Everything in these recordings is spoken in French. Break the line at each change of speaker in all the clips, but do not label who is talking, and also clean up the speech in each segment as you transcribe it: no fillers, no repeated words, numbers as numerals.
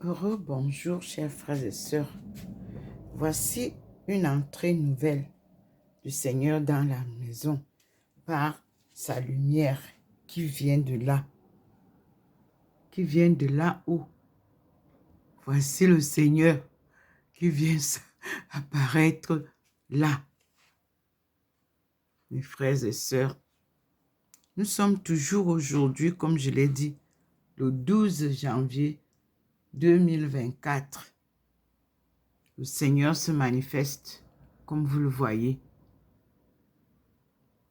Bonjour, chers frères et sœurs. Voici une entrée nouvelle du Seigneur dans la maison par sa lumière qui vient de là, là-haut. Voici le Seigneur qui vient apparaître là. Mes frères et sœurs, nous sommes toujours aujourd'hui, comme je l'ai dit, le 12 janvier 2024. Le Seigneur se manifeste, comme vous le voyez,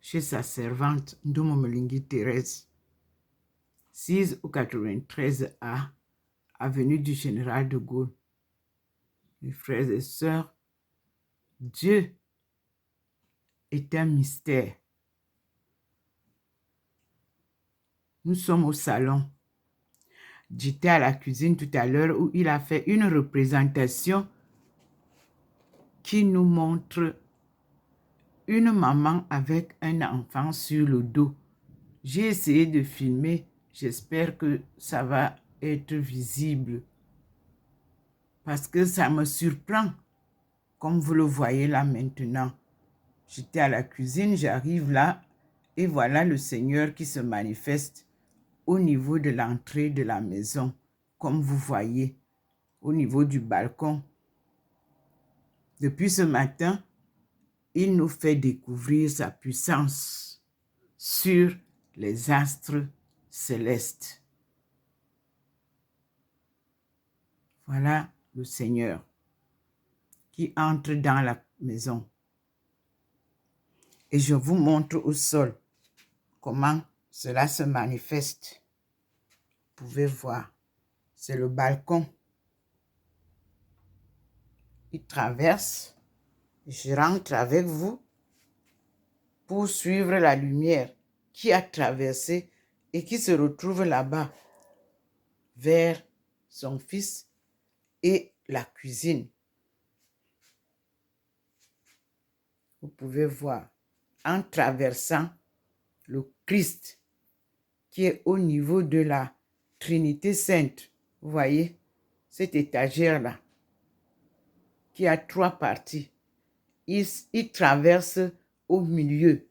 chez sa servante Ndomo Molingi Thérèse, 6 ou 93A, avenue du Général de Gaulle. Mes frères et sœurs, Dieu est un mystère. Nous sommes au salon. J'étais à la cuisine tout à l'heure où il a fait une représentation qui nous montre une maman avec un enfant sur le dos. J'ai essayé de filmer, j'espère que ça va être visible parce que ça me surprend, comme vous le voyez là maintenant. J'étais à la cuisine, j'arrive là et voilà le Seigneur qui se manifeste au niveau de l'entrée de la maison, comme vous voyez, au niveau du balcon. Depuis ce matin, il nous fait découvrir sa puissance sur les astres célestes. Voilà le Seigneur qui entre dans la maison. Et je vous montre au sol comment cela se manifeste. Vous pouvez voir, c'est le balcon. Il traverse, je rentre avec vous pour suivre la lumière qui a traversé et qui se retrouve là-bas vers son fils et la cuisine. Vous pouvez voir, en traversant le Christ qui est au niveau de la Trinité Sainte. Vous voyez, cette étagère-là, qui a 3 parties. Il traverse au milieu,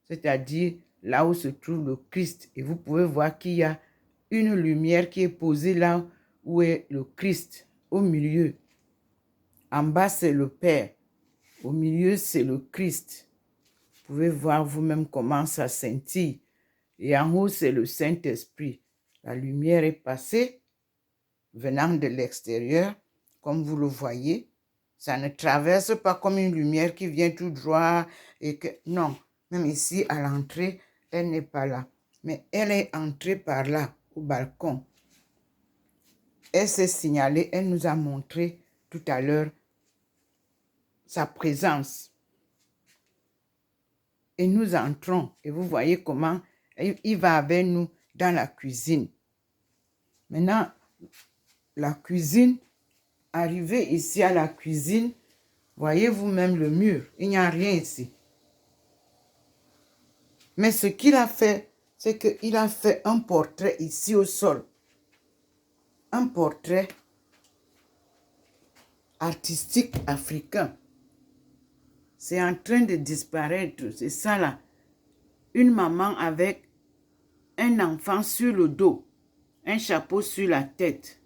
c'est-à-dire là où se trouve le Christ. Et vous pouvez voir qu'il y a une lumière qui est posée là où est le Christ, au milieu. En bas, c'est le Père. Au milieu, c'est le Christ. Vous pouvez voir vous-même comment ça scintille. Et en haut, c'est le Saint-Esprit. La lumière est passée, venant de l'extérieur, comme vous le voyez. Ça ne traverse pas comme une lumière qui vient tout droit. Non, même ici, à l'entrée, elle n'est pas là. Mais elle est entrée par là, au balcon. Elle s'est signalée, elle nous a montré tout à l'heure sa présence. Et nous entrons, et vous voyez comment il va avec nous dans la cuisine. Maintenant, la cuisine, arrivé ici à la cuisine, voyez vous-même le mur, il n'y a rien ici. Mais ce qu'il a fait, c'est qu'il a fait un portrait ici au sol. Un portrait artistique africain. C'est en train de disparaître, c'est ça là. Une maman avec un enfant sur le dos, un chapeau sur la tête.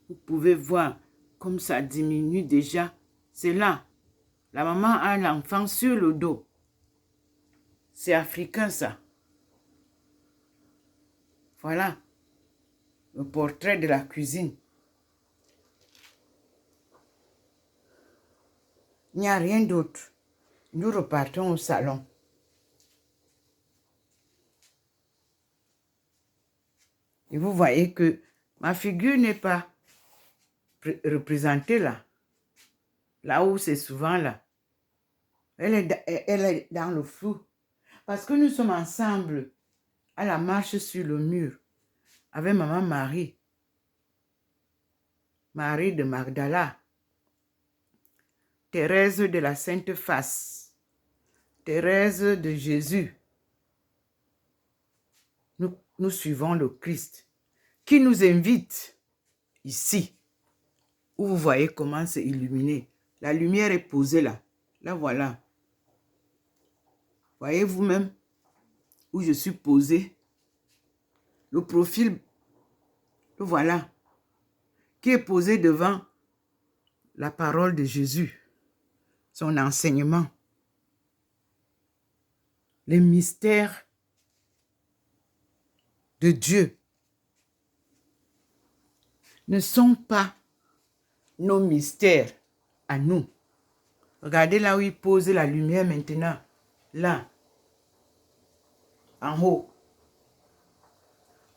Vous pouvez voir comme ça diminue déjà. C'est là. La maman a l'enfant sur le dos. C'est africain ça. Voilà le portrait de la cuisine. Il n'y a rien d'autre. Nous repartons au salon. Et vous voyez que ma figure n'est pas représentée là. Là où c'est souvent là. Elle est dans le flou. Parce que nous sommes ensemble à la marche sur le mur avec maman Marie. Marie de Magdala. Thérèse de la Sainte Face. Thérèse de Jésus. Nous suivons le Christ. qui nous invite ici, où vous voyez comment c'est illuminé. La lumière est posée là. Là, voilà. Voyez vous-même où je suis posé. Le profil, le voilà, qui est posé devant la parole de Jésus, son enseignement. Les mystères de Dieu ne sont pas nos mystères à nous. Regardez là où il pose la lumière maintenant. Là, en haut.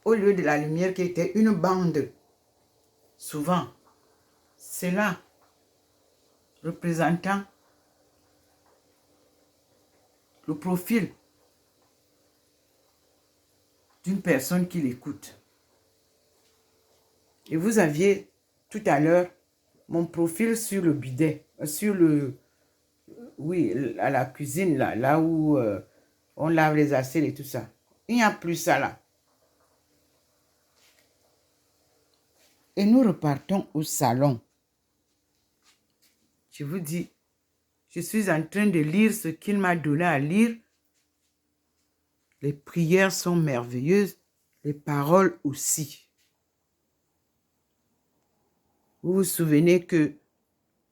Au lieu de la lumière qui était une bande. Souvent, c'est là, représentant le profil d'une personne qui l'écoute. Et vous aviez tout à l'heure mon profil sur le bidet, sur le, oui, à la cuisine, là où on lave les assiettes et tout ça. Il n'y a plus ça là. Et nous repartons au salon. Je vous dis, je suis en train de lire ce qu'il m'a donné à lire. Les prières sont merveilleuses, les paroles aussi. Vous vous souvenez que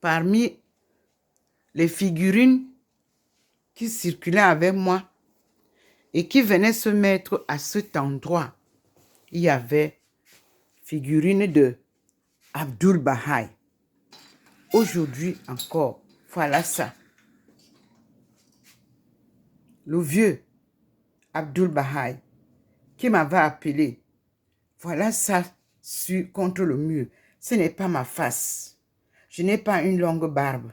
parmi les figurines qui circulaient avec moi et qui venaient se mettre à cet endroit, il y avait figurine de Abdul Baha'i. Aujourd'hui encore, voilà ça. Le vieux Abdul Baha'i qui m'avait appelé. Voilà ça contre le mur. Ce n'est pas ma face. Je n'ai pas une longue barbe.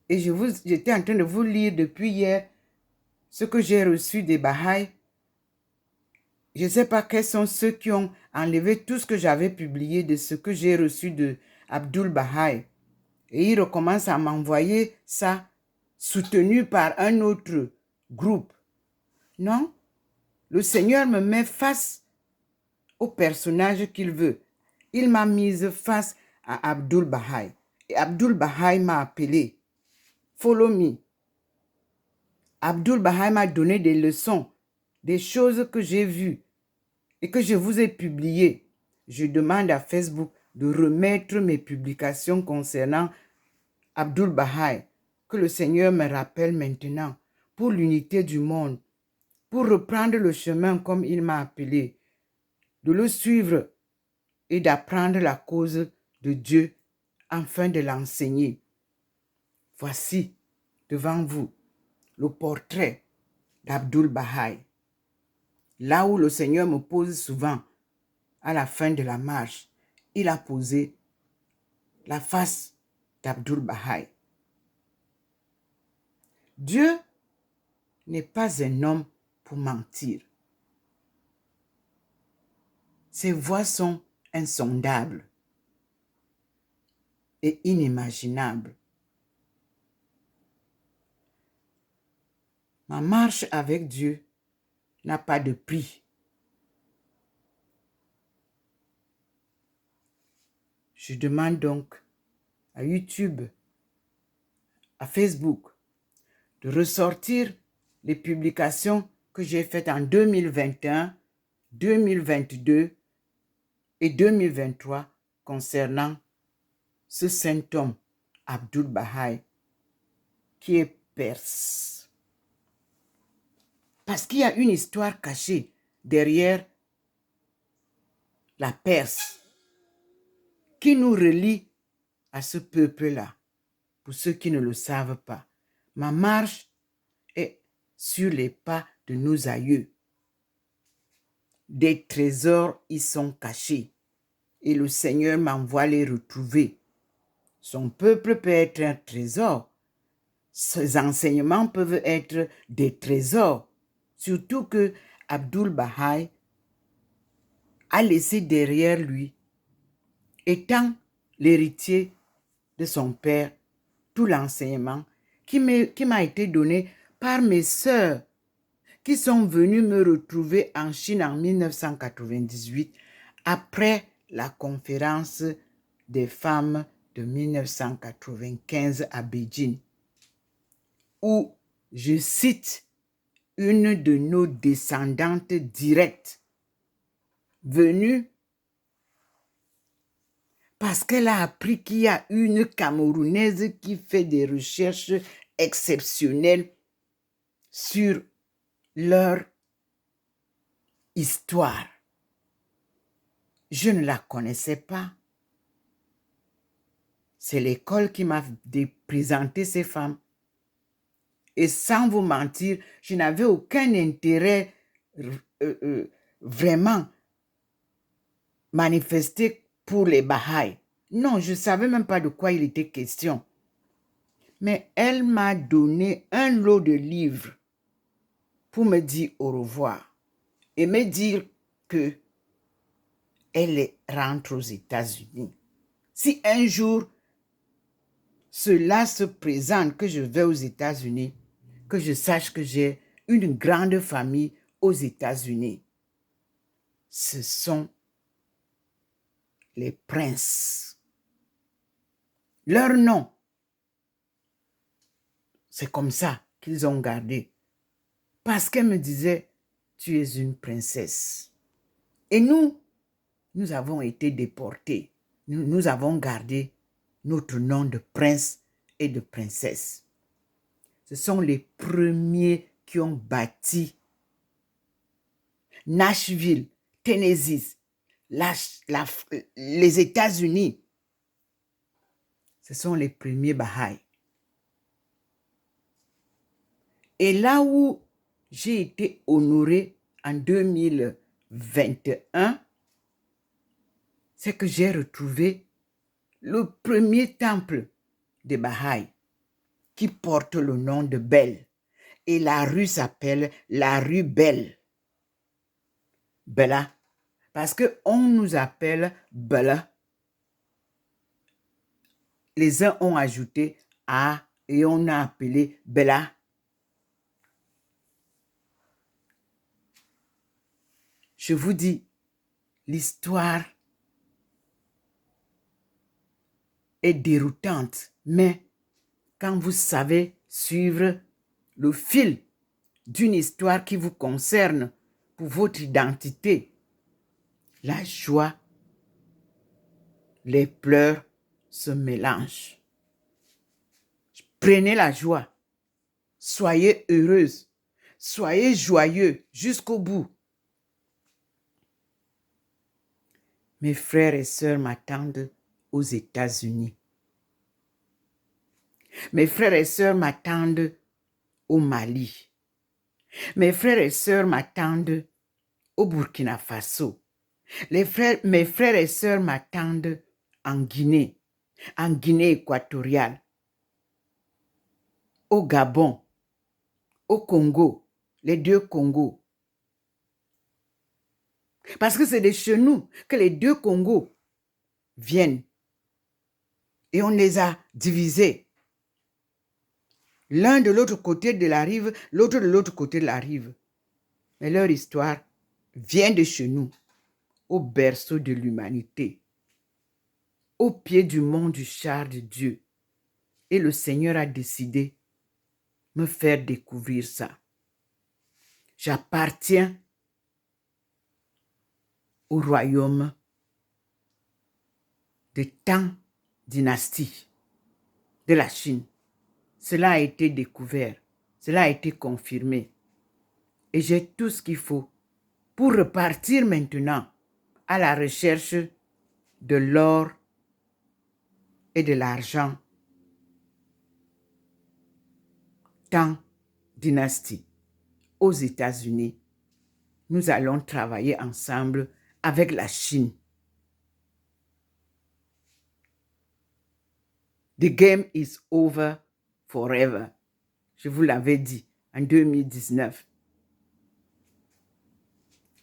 Et j'étais en train de vous lire depuis hier ce que j'ai reçu des Baha'i. Je ne sais pas quels sont ceux qui ont enlevé tout ce que j'avais publié de ce que j'ai reçu de Abdul Baha'i. Et ils recommencent à m'envoyer ça soutenu par un autre groupe. Non, le Seigneur me met face au personnage qu'il veut. Il m'a mise face à Abdul Baha'i. Et Abdul Baha'i m'a appelé. Follow me. Abdul Baha'i m'a donné des leçons, des choses que j'ai vues et que je vous ai publiées. Je demande à Facebook de remettre mes publications concernant Abdul Baha'i, que le Seigneur me rappelle maintenant, pour l'unité du monde, pour reprendre le chemin comme il m'a appelé, de le suivre et d'apprendre la cause de Dieu afin de l'enseigner. Voici devant vous le portrait d'Abdul Baha'i. Là où le Seigneur me pose souvent, à la fin de la marche, il a posé la face d'Abdul Baha'i. Dieu n'est pas un homme pour mentir. Ses voies sont insondables et inimaginables. Ma marche avec Dieu n'a pas de prix. Je demande donc à YouTube, à Facebook, de ressortir les publications que j'ai faites en 2021, 2022 et 2023 concernant ce saint homme, Abdul Baha'i, qui est perse. Parce qu'il y a une histoire cachée derrière la Perse qui nous relie à ce peuple-là, pour ceux qui ne le savent pas. Ma marche est sur les pas de nos aïeux. Des trésors y sont cachés et le Seigneur m'envoie les retrouver. Son peuple peut être un trésor. Ses enseignements peuvent être des trésors. Surtout que Abdul Baha'i a laissé derrière lui, étant l'héritier de son père, tout l'enseignement qui m'a été donné par mes sœurs qui sont venus me retrouver en Chine en 1998 après la conférence des femmes de 1995 à Beijing, où je cite une de nos descendantes directes venue parce qu'elle a appris qu'il y a une Camerounaise qui fait des recherches exceptionnelles sur leur histoire. Je ne la connaissais pas. C'est l'école qui m'a présenté ces femmes. Et sans vous mentir, je n'avais aucun intérêt vraiment manifesté pour les Bahaïs. Non, je ne savais même pas de quoi il était question. Mais elle m'a donné un lot de livres pour me dire au revoir et me dire que elle rentre aux États-Unis. Si un jour cela se présente, que je vais aux États-Unis, que je sache que j'ai une grande famille aux États-Unis. Ce sont les princes. Leur nom, c'est comme ça qu'ils ont gardé. Parce qu'elle me disait, tu es une princesse. Et nous avons été déportés. Nous avons gardé notre nom de prince et de princesse. Ce sont les premiers qui ont bâti Nashville, Tennessee, les États-Unis. Ce sont les premiers Bahaïs. Et là où j'ai été honoré en 2021, c'est que j'ai retrouvé le premier temple de Bahaï qui porte le nom de Belle. Et la rue s'appelle la rue Belle. Bella. Parce qu'on nous appelle Bella. Les uns ont ajouté A et on a appelé Bella. Je vous dis, l'histoire est déroutante, mais quand vous savez suivre le fil d'une histoire qui vous concerne pour votre identité, la joie, les pleurs se mélangent. Prenez la joie, soyez heureuse, soyez joyeux jusqu'au bout. Mes frères et sœurs m'attendent aux États-Unis. Mes frères et sœurs m'attendent au Mali. Mes frères et sœurs m'attendent au Burkina Faso. Mes frères et sœurs m'attendent en Guinée équatoriale, au Gabon, au Congo, les deux Congos. Parce que c'est de chez nous que les deux Congos viennent. Et on les a divisés. L'un de l'autre côté de la rive, l'autre de l'autre côté de la rive. Mais leur histoire vient de chez nous, au berceau de l'humanité, au pied du mont du char de Dieu. Et le Seigneur a décidé de me faire découvrir ça. J'appartiens au royaume de Tang dynastie de la Chine. Cela a été découvert, cela a été confirmé. Et j'ai tout ce qu'il faut pour repartir maintenant à la recherche de l'or et de l'argent. Tang dynastie aux États-Unis. Nous allons travailler ensemble avec la Chine. The game is over forever. Je vous l'avais dit en 2019.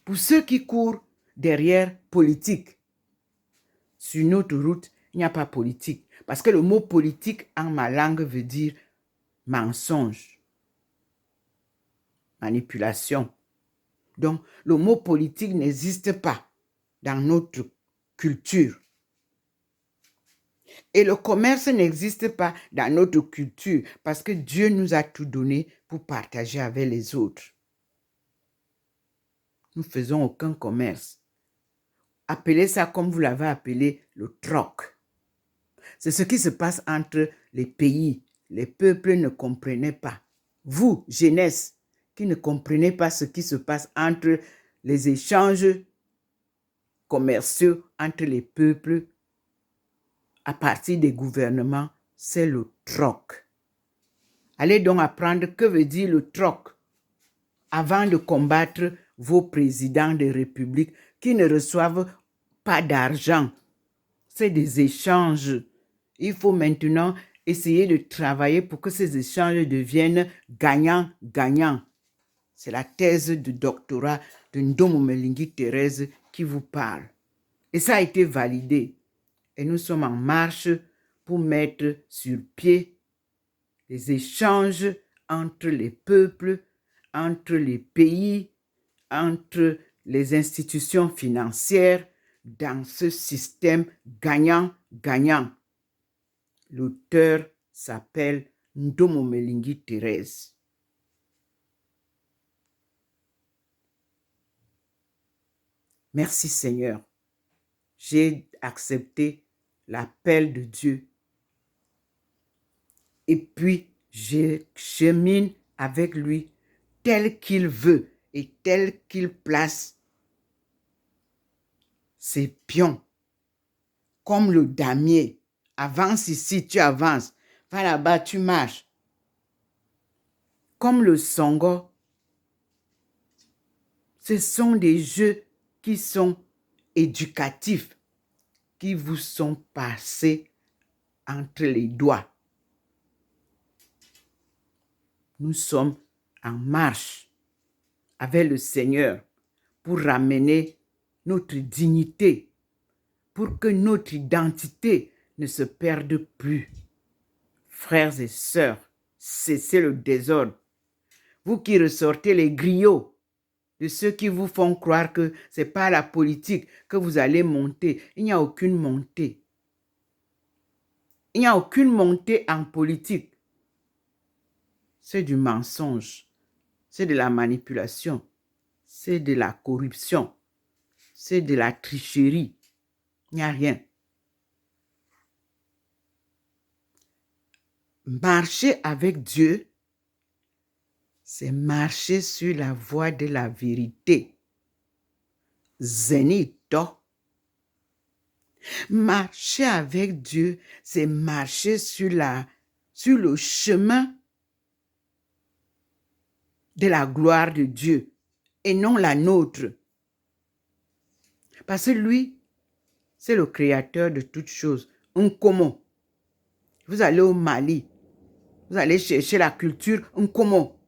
Pour ceux qui courent derrière politique, sur notre route, il n'y a pas politique. Parce que le mot politique en ma langue veut dire mensonge. manipulation. Donc, le mot politique n'existe pas dans notre culture. Et le commerce n'existe pas dans notre culture parce que Dieu nous a tout donné pour partager avec les autres. Nous ne faisons aucun commerce. Appelez ça comme vous l'avez appelé le troc. C'est ce qui se passe entre les pays. Les peuples ne comprenaient pas. Vous, jeunesse, qui ne comprenez pas ce qui se passe entre les échanges commerciaux entre les peuples à partir des gouvernements, c'est le troc. Allez donc apprendre que veut dire le troc avant de combattre vos présidents de république qui ne reçoivent pas d'argent. C'est des échanges. Il faut maintenant essayer de travailler pour que ces échanges deviennent gagnants-gagnants. C'est la thèse de doctorat de Ndomo Melingi Thérèse qui vous parle. Et ça a été validé. Et nous sommes en marche pour mettre sur pied les échanges entre les peuples, entre les pays, entre les institutions financières dans ce système gagnant-gagnant. L'auteur s'appelle Ndomo Melingi Thérèse. Merci Seigneur. J'ai accepté l'appel de Dieu. Et puis, je chemine avec lui tel qu'il veut et tel qu'il place ses pions. Comme le damier. Avance ici, tu avances. Va là-bas, tu marches. Comme le songo. Ce sont des jeux qui sont éducatifs, qui vous sont passés entre les doigts. Nous sommes en marche avec le Seigneur pour ramener notre dignité, pour que notre identité ne se perde plus. Frères et sœurs, cessez le désordre. Vous qui ressortez les griots de ceux qui vous font croire que ce n'est pas la politique que vous allez monter. Il n'y a aucune montée. Il n'y a aucune montée en politique. C'est du mensonge. C'est de la manipulation. C'est de la corruption. C'est de la tricherie. Il n'y a rien. Marcher avec Dieu, c'est marcher sur la voie de la vérité. Zenito. Marcher avec Dieu, c'est marcher sur le chemin de la gloire de Dieu et non la nôtre. Parce que lui, c'est le créateur de toutes choses. Nkomo. Vous allez au Mali, vous allez chercher la culture Nkomo.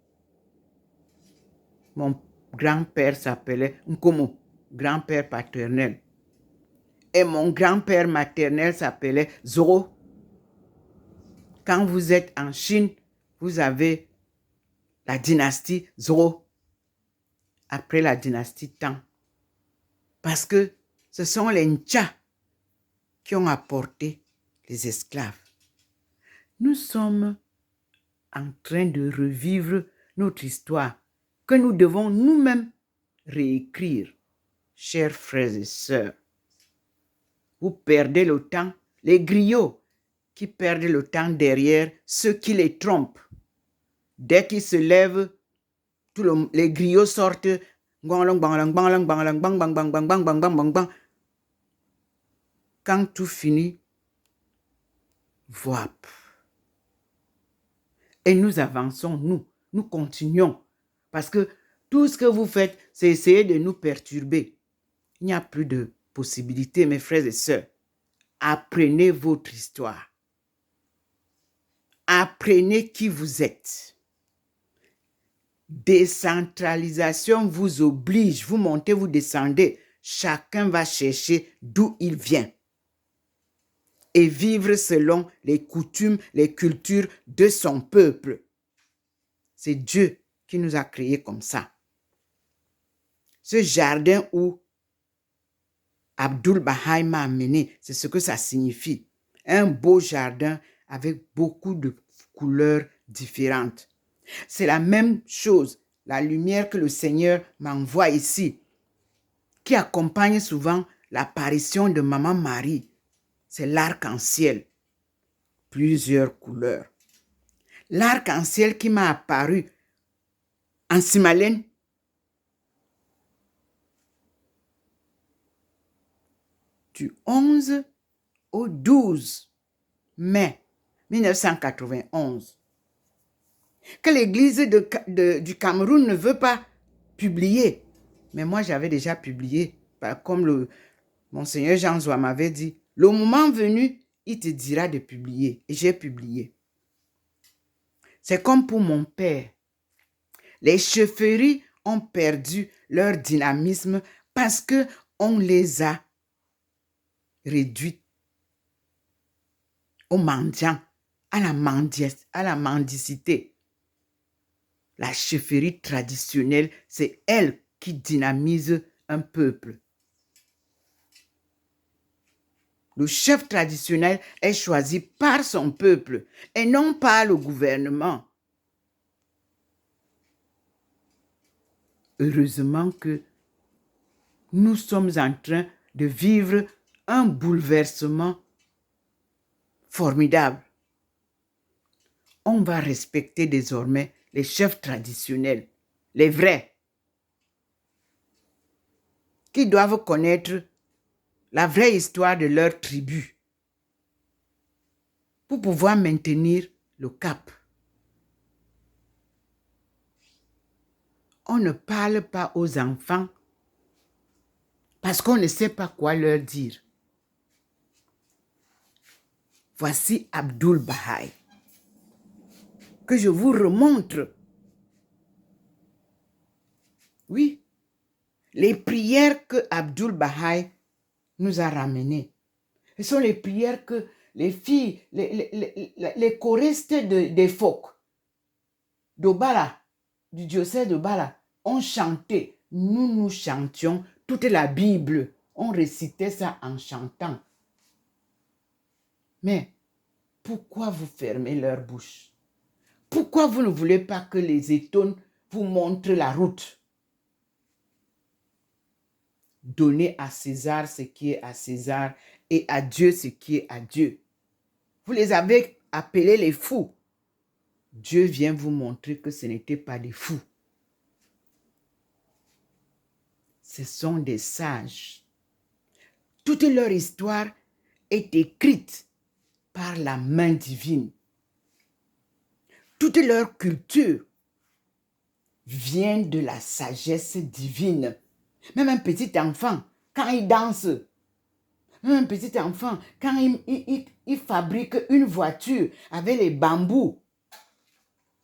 Mon grand-père s'appelait Nkomo, grand-père paternel. Et mon grand-père maternel s'appelait Zoro. Quand vous êtes en Chine, vous avez la dynastie Zoro. Après la dynastie Tang. Parce que ce sont les Ncha qui ont apporté les esclaves. Nous sommes en train de revivre notre histoire que nous devons nous-mêmes réécrire. Chers frères et sœurs, vous perdez le temps, les griots qui perdent le temps derrière ceux qui les trompent. Dès qu'ils se lèvent, les griots sortent. Quand tout finit, voilà. Et nous avançons, nous continuons. Parce que tout ce que vous faites, c'est essayer de nous perturber. Il n'y a plus de possibilité, mes frères et sœurs. Apprenez votre histoire. Apprenez qui vous êtes. Décentralisation vous oblige. Vous montez, vous descendez. Chacun va chercher d'où il vient. Et vivre selon les coutumes, les cultures de son peuple. C'est Dieu qui nous a créés comme ça. Ce jardin où Abdul Baha m'a amené, c'est ce que ça signifie. Un beau jardin avec beaucoup de couleurs différentes. C'est la même chose, la lumière que le Seigneur m'envoie ici, qui accompagne souvent l'apparition de Maman Marie. C'est l'arc-en-ciel, plusieurs couleurs. L'arc-en-ciel qui m'a apparu en Simalène, du 11 au 12 mai 1991, que l'Église du Cameroun ne veut pas publier. Mais moi, j'avais déjà publié, comme Monseigneur Jean Zoua m'avait dit, le moment venu, il te dira de publier. Et j'ai publié. C'est comme pour mon père. Les chefferies ont perdu leur dynamisme parce qu'on les a réduites aux mendiants, à la mendicité. La chefferie traditionnelle, c'est elle qui dynamise un peuple. Le chef traditionnel est choisi par son peuple et non par le gouvernement. Heureusement que nous sommes en train de vivre un bouleversement formidable. On va respecter désormais les chefs traditionnels, les vrais, qui doivent connaître la vraie histoire de leur tribu pour pouvoir maintenir le cap. On ne parle pas aux enfants parce qu'on ne sait pas quoi leur dire. Voici Abdul Baha, que je vous remontre. Oui, les prières que Abdul Baha nous a ramenées. Ce sont les prières que les filles, les choristes des phoques d'Obala, du diocèse d'Obala, ont chanté. Nous chantions toute la Bible. On récitait ça en chantant. Mais pourquoi vous fermez leur bouche? Pourquoi vous ne voulez pas que les étones vous montrent la route? Donnez à César ce qui est à César et à Dieu ce qui est à Dieu. Vous les avez appelés les fous. Dieu vient vous montrer que ce n'était pas des fous. Ce sont des sages. Toute leur histoire est écrite par la main divine. Toute leur culture vient de la sagesse divine. Même un petit enfant, quand il danse, même un petit enfant, quand il fabrique une voiture avec les bambous,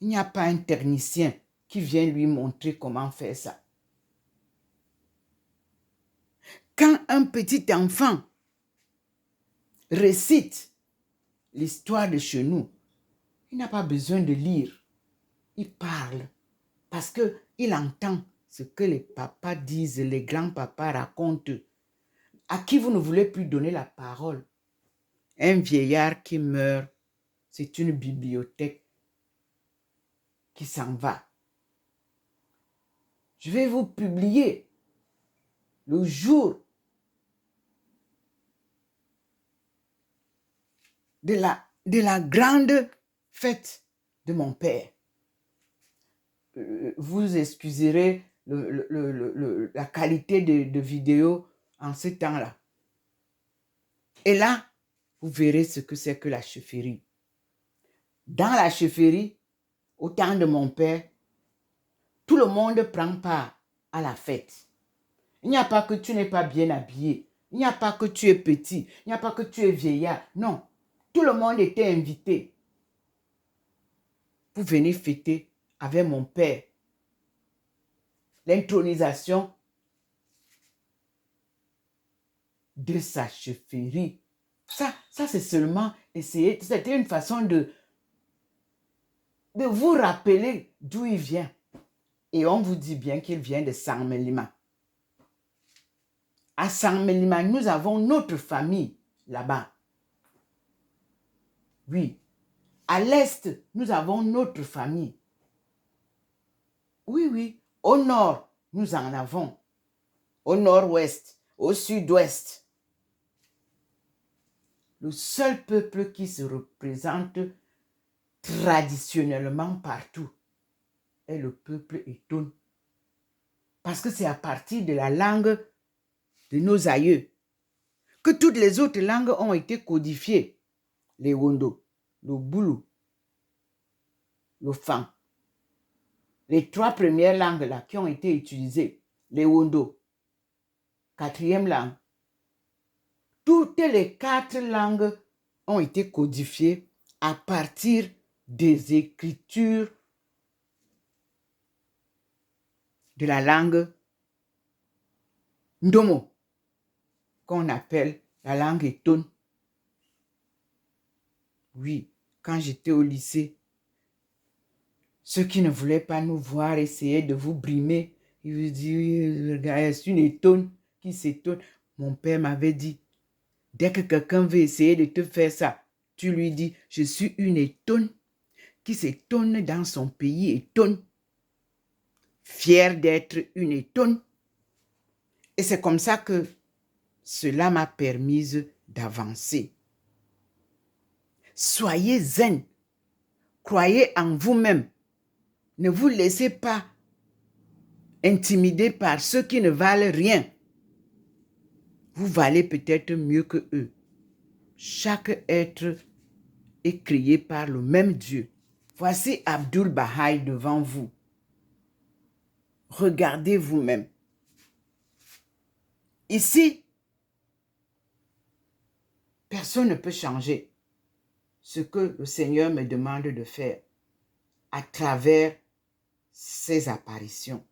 il n'y a pas un technicien qui vient lui montrer comment faire ça. Quand un petit enfant récite l'histoire de chez nous, il n'a pas besoin de lire. Il parle parce qu'il entend ce que les papas disent, les grands-papas racontent, à qui vous ne voulez plus donner la parole. Un vieillard qui meurt, c'est une bibliothèque qui s'en va. Je vais vous publier le jour de la grande fête de mon père. Vous excuserez la qualité de vidéo en ce temps-là. Et là, vous verrez ce que c'est que la chefferie. Dans la chefferie, au temps de mon père, tout le monde prend part à la fête. Il n'y a pas que tu n'es pas bien habillé. Il n'y a pas que tu es petit. Il n'y a pas que tu es vieillard. Non. Tout le monde était invité. Vous venez fêter avec mon père l'intronisation de sa chefferie. Ça c'est seulement essayer. C'était une façon de vous rappeler d'où il vient. Et on vous dit bien qu'il vient de Saint-Mélima. À Saint-Mélima, nous avons notre famille là-bas. Oui. À l'est, nous avons notre famille. Oui, oui. Au nord, nous en avons. Au nord-ouest, au sud-ouest. Le seul peuple qui se représente traditionnellement partout est le peuple Eton. Parce que c'est à partir de la langue de nos aïeux que toutes les autres langues ont été codifiées. Le Wondo, le Boulou, le Fang. Les 3 premières langues là qui ont été utilisées, les Wondo, 4e langue. Toutes les 4 langues ont été codifiées à partir des écritures de la langue Ndomo, qu'on appelle la langue Eton. Oui, quand j'étais au lycée, ceux qui ne voulaient pas nous voir essayaient de vous brimer. Ils vous disaient, regarde, c'est une Eton qui s'étonne. Mon père m'avait dit, dès que quelqu'un veut essayer de te faire ça, tu lui dis, je suis une Eton qui s'étonne dans son pays Eton, fière d'être une Eton. Et c'est comme ça que cela m'a permis d'avancer. Soyez zen. Croyez en vous-même. Ne vous laissez pas intimider par ceux qui ne valent rien. Vous valez peut-être mieux que eux. Chaque être est créé par le même Dieu. Voici Abdul Baha'i devant vous. Regardez vous-même. Ici, personne ne peut changer ce que le Seigneur me demande de faire à travers ces apparitions.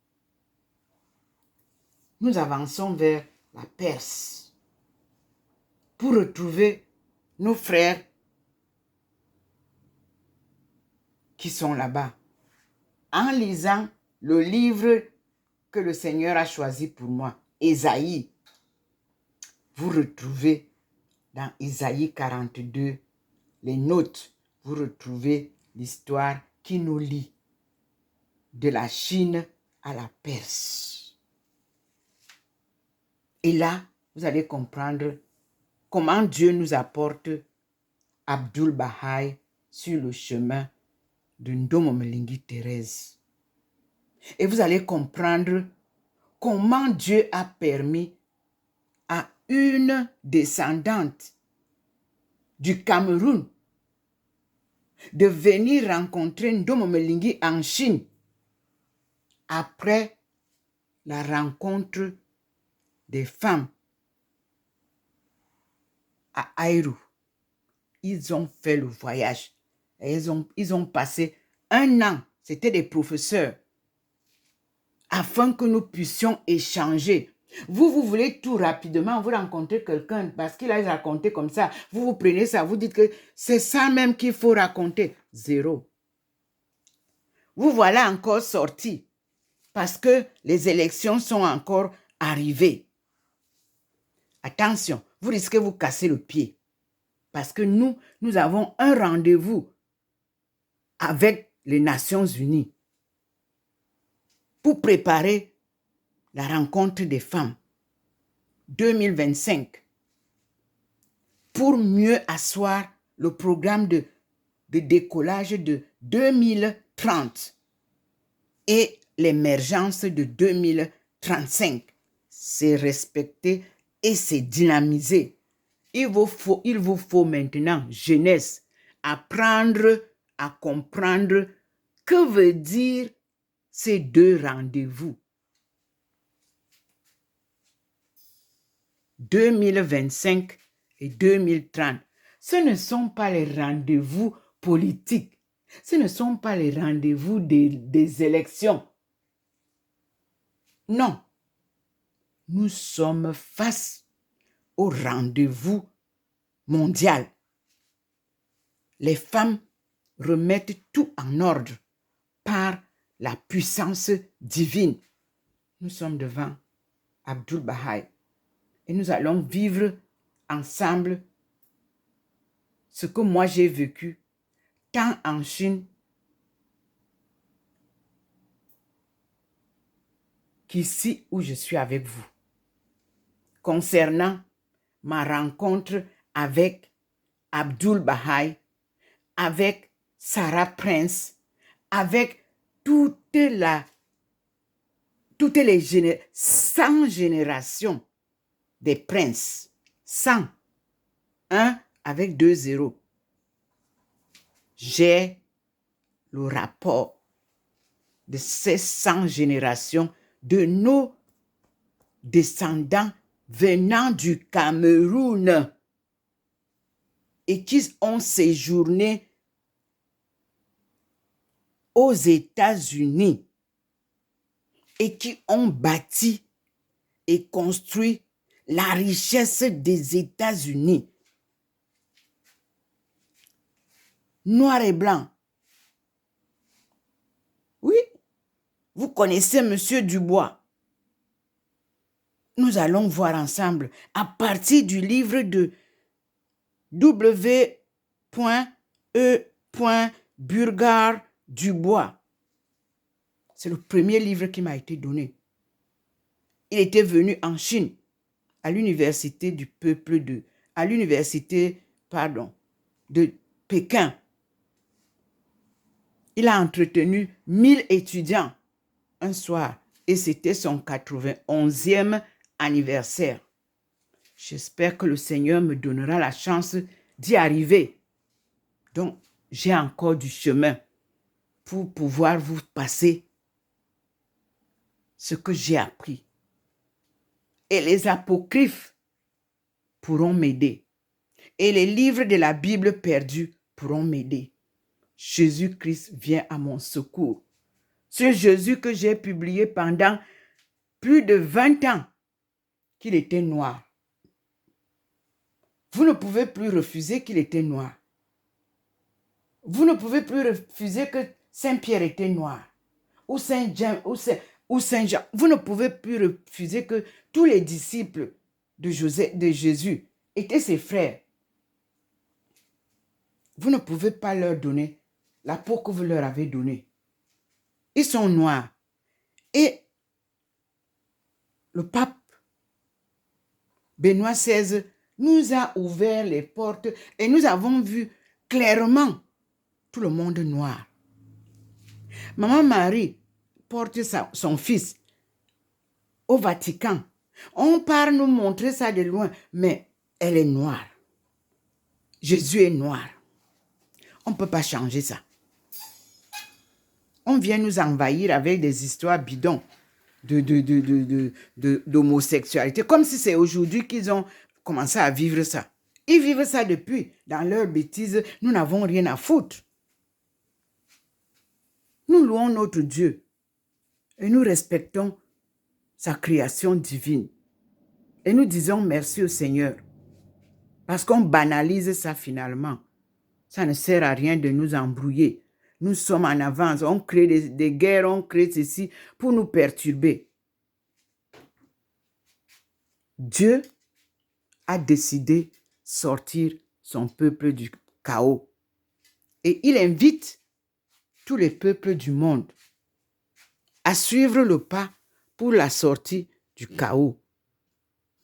Nous avançons vers la Perse pour retrouver nos frères qui sont là-bas. En lisant le livre que le Seigneur a choisi pour moi, Ésaïe, vous retrouvez dans Ésaïe 42 les notes, vous retrouvez l'histoire qui nous lie de la Chine à la Perse. Et là, vous allez comprendre comment Dieu nous apporte Abdul Baha'i sur le chemin de Ndomo Mlingi Thérèse. Et vous allez comprendre comment Dieu a permis à une descendante du Cameroun de venir rencontrer Ndomo Mlingi en Chine après la rencontre des femmes à Aïrou. Ils ont fait le voyage. Et ils ont passé 1 an. C'était des professeurs. Afin que nous puissions échanger. Vous voulez tout rapidement, vous rencontrez quelqu'un parce qu'il a raconté comme ça. Vous prenez ça, vous dites que c'est ça même qu'il faut raconter. 0. Vous voilà encore sorti parce que les élections sont encore arrivées. Attention, vous risquez de vous casser le pied. Parce que nous avons un rendez-vous avec les Nations Unies pour préparer la rencontre des femmes 2025 pour mieux asseoir le programme de décollage de 2030 et l'émergence de 2035. C'est respecter et c'est dynamiser. Il vous faut maintenant, jeunesse, apprendre à comprendre que veut dire ces 2 rendez-vous. 2025 et 2030. Ce ne sont pas les rendez-vous politiques. Ce ne sont pas les rendez-vous des élections. Non. Nous sommes face au rendez-vous mondial. Les femmes remettent tout en ordre par la puissance divine. Nous sommes devant Abdul Baha et nous allons vivre ensemble ce que moi j'ai vécu, tant en Chine qu'ici où je suis avec vous. Concernant ma rencontre avec Abdul Baha, avec Sarah Prince, avec toutes les 100 générations des princes. 100. 1 avec 2 zéros. J'ai le rapport de ces 100 générations de nos descendants venant du Cameroun et qui ont séjourné aux États-Unis et qui ont bâti et construit la richesse des États-Unis. Noir et blanc. Oui, vous connaissez M. Dubois. Nous allons voir ensemble à partir du livre de W.E. Burgard Dubois. C'est le premier livre qui m'a été donné. Il était venu en Chine, à l'université de Pékin. Il a entretenu 1000 étudiants un soir et c'était son 91e anniversaire. J'espère que le Seigneur me donnera la chance d'y arriver. Donc, j'ai encore du chemin pour pouvoir vous passer ce que j'ai appris. Et les apocryphes pourront m'aider. Et les livres de la Bible perdus pourront m'aider. Jésus-Christ vient à mon secours. Ce Jésus que j'ai publié pendant plus de 20 ans, qu'il était noir. Vous ne pouvez plus refuser qu'il était noir. Vous ne pouvez plus refuser que Saint-Pierre était noir. Ou Saint-Jean, ou Saint-Jean. Vous ne pouvez plus refuser que tous les disciples de Jésus étaient ses frères. Vous ne pouvez pas leur donner la peau que vous leur avez donnée. Ils sont noirs. Et le pape Benoît XVI nous a ouvert les portes et nous avons vu clairement tout le monde noir. Maman Marie porte son fils au Vatican. On part nous montrer ça de loin, mais elle est noire. Jésus est noir. On ne peut pas changer ça. On vient nous envahir avec des histoires bidons d'homosexualité, comme si c'est aujourd'hui qu'ils ont commencé à vivre ça. Ils vivent ça depuis. Dans leur bêtise, nous n'avons rien à foutre. Nous louons notre Dieu et nous respectons sa création divine. Et nous disons merci au Seigneur. Parce qu'on banalise ça finalement. Ça ne sert à rien de nous embrouiller. Nous sommes en avance. On crée des guerres, on crée ceci pour nous perturber. Dieu a décidé de sortir son peuple du chaos. Et il invite tous les peuples du monde à suivre le pas pour la sortie du chaos.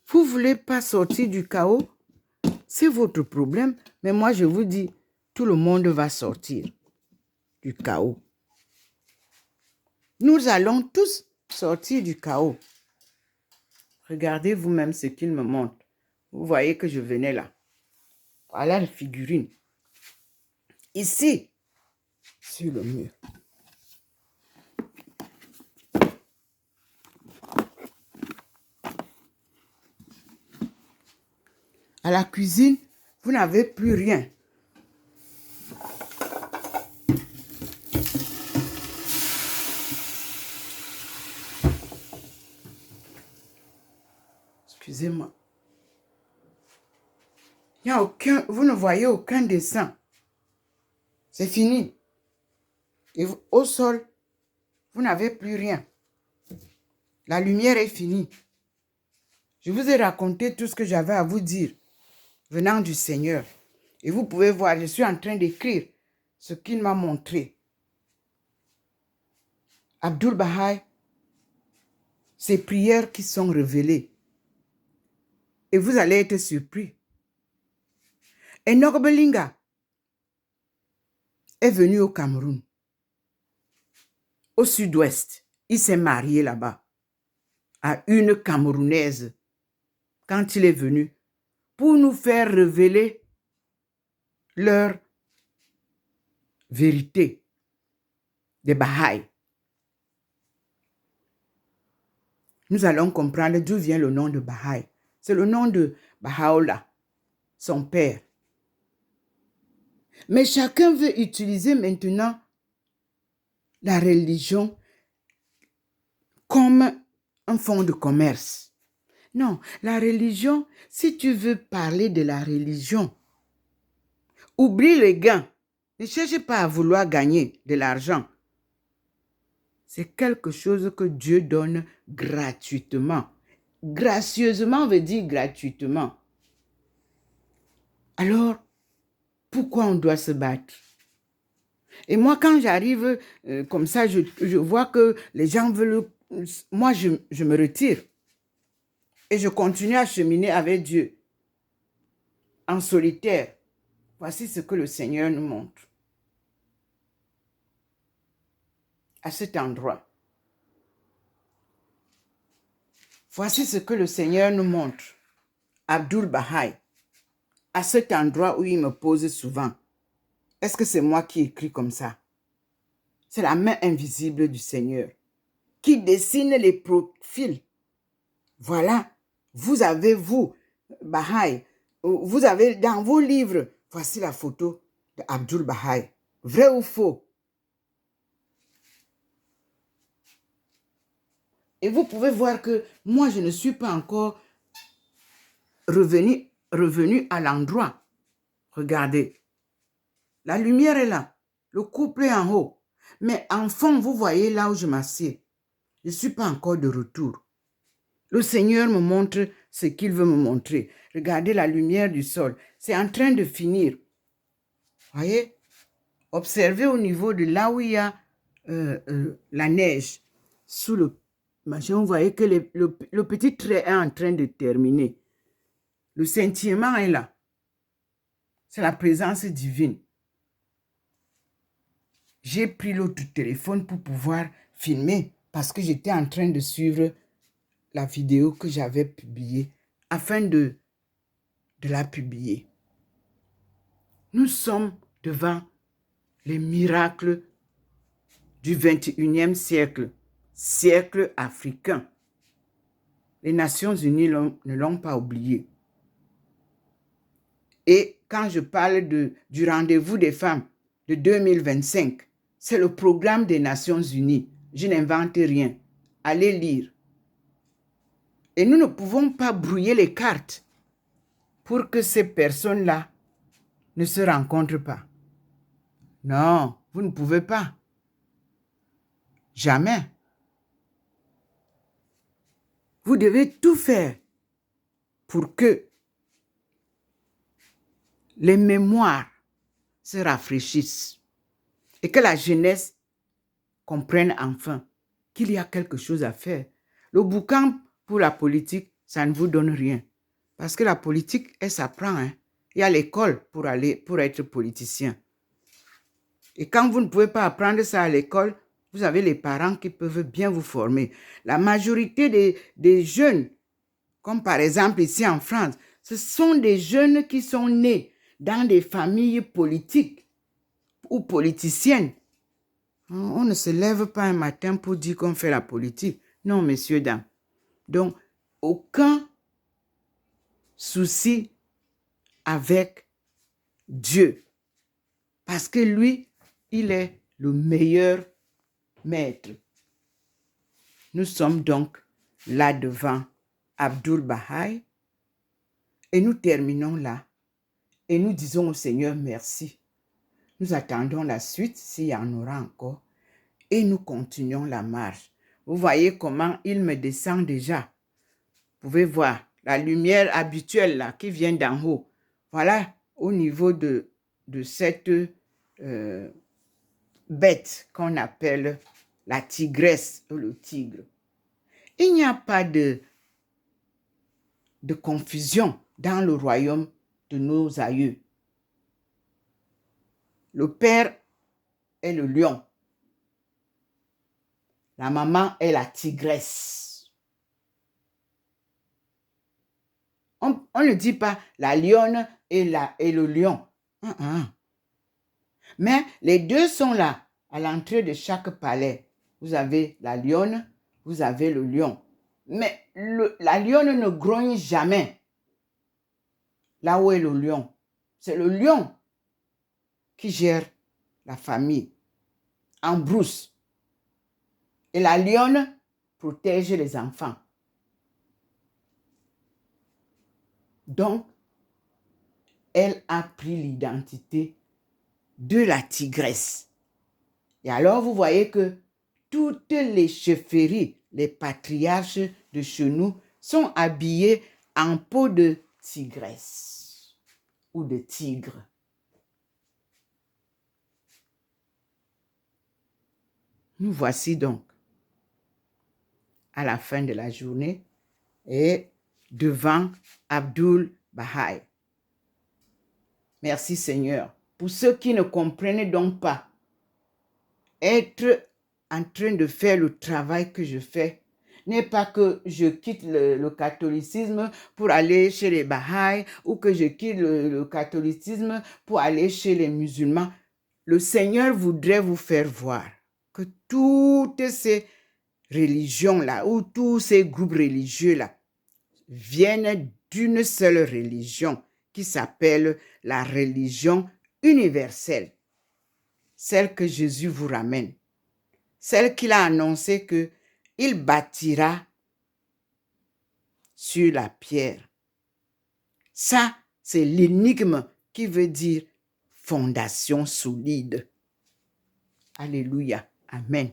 Vous ne voulez pas sortir du chaos? C'est votre problème. Mais moi, je vous dis, tout le monde va sortir du chaos. Nous allons tous sortir du chaos. Regardez vous-même ce qu'il me montre. Vous voyez que je venais là. Voilà la figurine. Ici, sur le mur. À la cuisine, vous n'avez plus rien. Excusez-moi. Il n'y a aucun, vous ne voyez aucun dessin. C'est fini. Et au sol, vous n'avez plus rien. La lumière est finie. Je vous ai raconté tout ce que j'avais à vous dire venant du Seigneur. Et vous pouvez voir, je suis en train d'écrire ce qu'il m'a montré. Abdul Baha'i, ces prières qui sont révélées. Et vous allez être surpris. Enoch Belinga est venu au Cameroun, au sud-ouest. Il s'est marié là-bas à une Camerounaise quand il est venu pour nous faire révéler leur vérité des Baha'i. Nous allons comprendre d'où vient le nom de Baha'i. C'est le nom de Baha'u'llah, son père. Mais chacun veut utiliser maintenant la religion comme un fonds de commerce. Non, la religion, si tu veux parler de la religion, oublie les gains. Ne cherche pas à vouloir gagner de l'argent. C'est quelque chose que Dieu donne gratuitement. Gracieusement veut dire gratuitement. Alors, pourquoi on doit se battre? Et moi, quand j'arrive comme ça, je vois que les gens veulent... Moi, je me retire. Et je continue à cheminer avec Dieu. En solitaire. Voici ce que le Seigneur nous montre. À cet endroit. Voici ce que le Seigneur nous montre. Abdul Baha'i. À cet endroit où il me pose souvent. Est-ce que c'est moi qui écris comme ça? C'est la main invisible du Seigneur qui dessine les profils. Voilà, vous avez, vous, Baha'i, vous avez dans vos livres, voici la photo d'Abdul Baha'i. Vrai ou faux? Et vous pouvez voir que moi, je ne suis pas encore revenu à l'endroit. Regardez, la lumière est là, le couple est en haut. Mais en fond, vous voyez là où je m'assieds. Je ne suis pas encore de retour. Le Seigneur me montre ce qu'il veut me montrer. Regardez la lumière du sol. C'est en train de finir. Voyez? Observez au niveau de là où il y a la neige. Sous le machin, vous voyez que le petit trait est en train de terminer. Le sentiment est là. C'est la présence divine. J'ai pris l'autre téléphone pour pouvoir filmer parce que j'étais en train de suivre la vidéo que j'avais publiée afin de la publier. Nous sommes devant les miracles du 21e siècle, siècle africain. Les Nations Unies ne l'ont pas oublié. Et quand je parle du rendez-vous des femmes de 2025, c'est le programme des Nations Unies. Je n'invente rien. Allez lire. Et nous ne pouvons pas brouiller les cartes pour que ces personnes-là ne se rencontrent pas. Non, vous ne pouvez pas. Jamais. Vous devez tout faire pour que les mémoires se rafraîchissent et que la jeunesse comprenne enfin qu'il y a quelque chose à faire. Le bouquin pour la politique, ça ne vous donne rien. Parce que la politique, elle s'apprend. Hein. Il y a l'école pour être politicien. Et quand vous ne pouvez pas apprendre ça à l'école, vous avez les parents qui peuvent bien vous former. La majorité des jeunes, comme par exemple ici en France, ce sont des jeunes qui sont nés dans des familles politiques ou politiciennes. On ne se lève pas un matin pour dire qu'on fait la politique. Non, messieurs, dames. Donc, aucun souci avec Dieu. Parce que lui, il est le meilleur maître. Nous sommes donc là devant Abdul Baha'i et nous terminons là et nous disons au Seigneur merci. Nous attendons la suite s'il y en aura encore et nous continuons la marche. Vous voyez comment il me descend déjà. Vous pouvez voir la lumière habituelle là qui vient d'en haut. Voilà au niveau de cette bête qu'on appelle la tigresse ou le tigre. Il n'y a pas de confusion dans le royaume de nos aïeux. Le père est le lion. La maman est la tigresse. On ne dit pas la lionne et le lion. Mais les deux sont là, à l'entrée de chaque palais. Vous avez la lionne, vous avez le lion. Mais la lionne ne grogne jamais là où est le lion. C'est le lion qui gère la famille en brousse. Et la lionne protège les enfants. Donc, elle a pris l'identité de la tigresse. Et alors, vous voyez que toutes les chefferies, les patriarches de chez nous sont habillés en peau de tigresse ou de tigre. Nous voici donc à la fin de la journée et devant Abdul Baha'i. Merci Seigneur. Pour ceux qui ne comprennent donc pas, être en train de faire le travail que je fais n'est pas que je quitte le catholicisme pour aller chez les Baha'i ou que je quitte le catholicisme pour aller chez les musulmans. Le Seigneur voudrait vous faire voir que toutes ces religions-là ou tous ces groupes religieux-là viennent d'une seule religion qui s'appelle la religion universelle, celle que Jésus vous ramène, celle qu'il a annoncé qu'il bâtira sur la pierre. Ça, c'est l'énigme qui veut dire fondation solide. Alléluia. Amen.